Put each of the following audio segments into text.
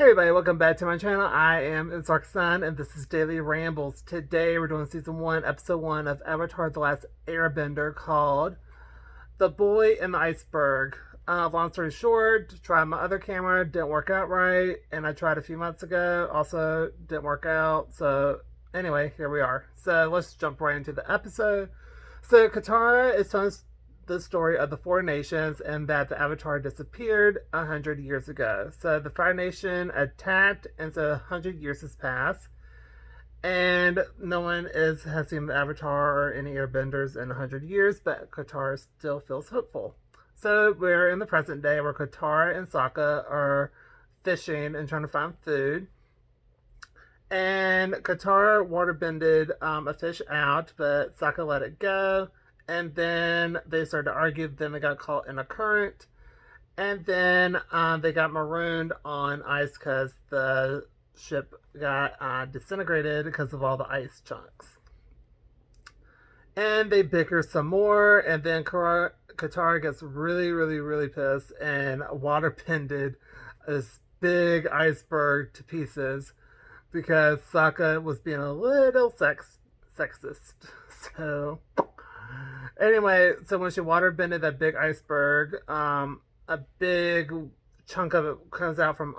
Hey everybody, welcome back to my channel. I am Sun, and this is Daily Rambles. Today we're doing Season 1, Episode 1 of Avatar The Last Airbender called The Boy in the Iceberg. Long story short, tried my other camera, didn't work out right, and I tried a few months ago, also didn't work out. So anyway, here we are. So let's jump right into the episode. So Katara is telling the story of the Four Nations and that the Avatar disappeared 100 years ago. So the Fire Nation attacked, and so 100 years has passed, and no one has seen the Avatar or any Airbenders in 100 years, but Katara still feels hopeful. So we're in the present day where Katara and Sokka are fishing and trying to find food. And Katara waterbended a fish out, but Sokka let it go. And then they started to argue. Then they got caught in a current. And then they got marooned on ice because the ship got disintegrated because of all the ice chunks. And they bicker some more. And then Katara gets really, really, really pissed and waterbended this big iceberg to pieces because Sokka was being a little sexist. So anyway, so when she waterbended that big iceberg, a big chunk of it comes out from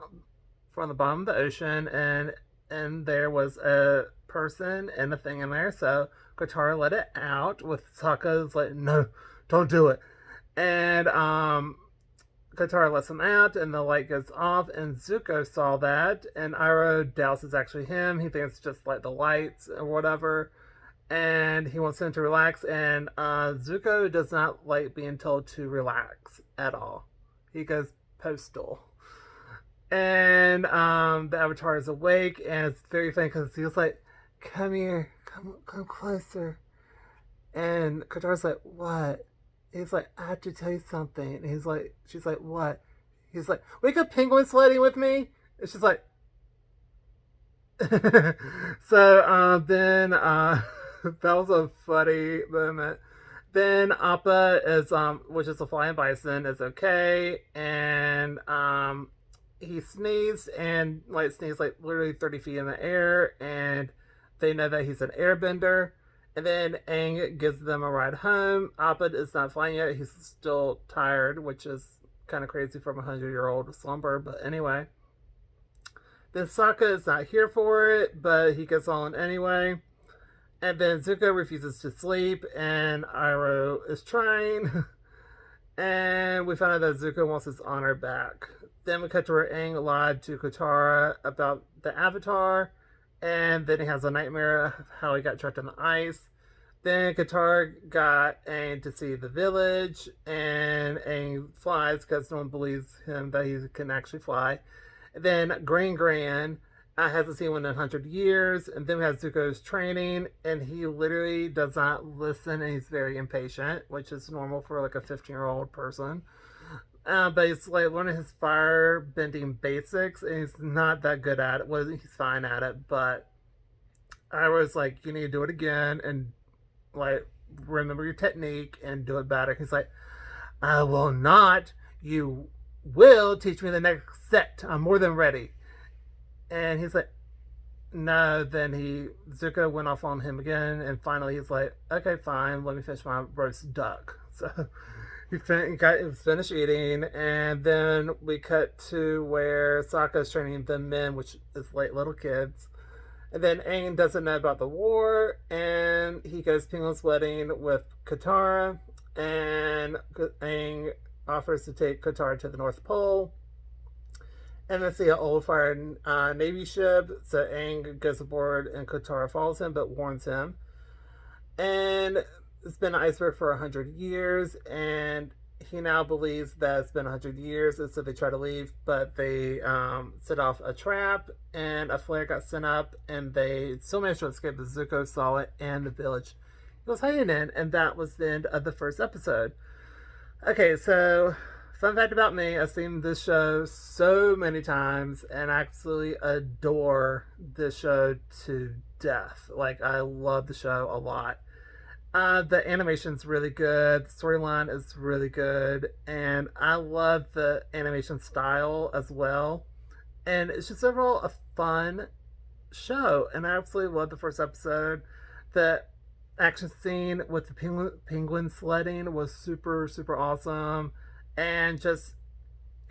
the bottom of the ocean, and there was a person and a thing in there. So Katara let it out with Sokka's like, no, don't do it. And Katara lets him out, and the light goes off, and Zuko saw that, and Iroh doubts it's actually him. He thinks it's just like the lights or whatever, and he wants him to relax, and Zuko does not like being told to relax at all. He goes postal. And the Avatar is awake, and it's very funny because he's like, come here, come closer. And Katara's like, what? He's like, I have to tell you something. And she's like, what? He's like, we go penguin sledding with me? And she's like, so then that was a funny moment. Then Appa is which is a flying bison, is okay, and he sneezed and sneezed like literally 30 feet in the air, and they know that he's an airbender. And then Aang gives them a ride home. Appa is not flying yet. He's still tired, which is kind of crazy from a 100-year-old slumber. But anyway. Then Sokka is not here for it, but he gets on anyway. And then Zuko refuses to sleep, and Iroh is trying. And we find out that Zuko wants his honor back. Then we cut to where Aang lied to Katara about the Avatar. And then he has a nightmare of how he got trapped on the ice. Then Katara got Aang to see the village, and Aang flies because no one believes him that he can actually fly. And then Green Gran hasn't seen one in 100 years. And then we have Zuko's training, and he literally does not listen, and he's very impatient, which is normal for like a 15-year-old person. But he's like learning his fire bending basics, and he's not that good at it. Well, he's fine at it, but I was like, you need to do it again and like remember your technique and do it better. He's like, I will not. You will teach me the next set. I'm more than ready. And he's like, no. Then Zuko went off on him again, and finally he's like, okay, fine, let me finish my roast duck. So he was finished eating, and then we cut to where Sokka is training the men, which is like little kids. And then Aang doesn't know about the war, and he goes penguin sledding with Katara, and Aang offers to take Katara to the North Pole. And then see an old fire Navy ship, so Aang goes aboard, and Katara follows him, but warns him. And it's been an iceberg for 100 years, and he now believes that it's been 100 years, and so they try to leave, but they set off a trap, and a flare got sent up, and they still managed to escape, but Zuko saw it, and the village was hiding in, and that was the end of the first episode. Okay, so fun fact about me, I've seen this show so many times, and I absolutely adore this show to death. Like, I love the show a lot. The animation's really good. The storyline is really good, and I love the animation style as well. And it's just overall a fun show. And I absolutely loved the first episode. The action scene with the penguin sledding was super, super awesome. And just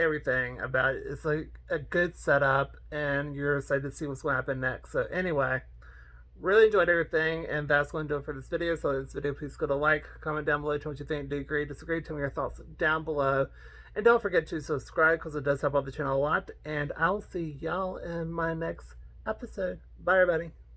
everything about it. It's like a good setup, and you're excited to see what's going to happen next. So, anyway, really enjoyed everything, and that's going to do it for this video. So, this video, please go to like, comment down below, tell me what you think, do you agree, disagree, tell me your thoughts down below. And don't forget to subscribe because it does help out the channel a lot. And I'll see y'all in my next episode. Bye, everybody.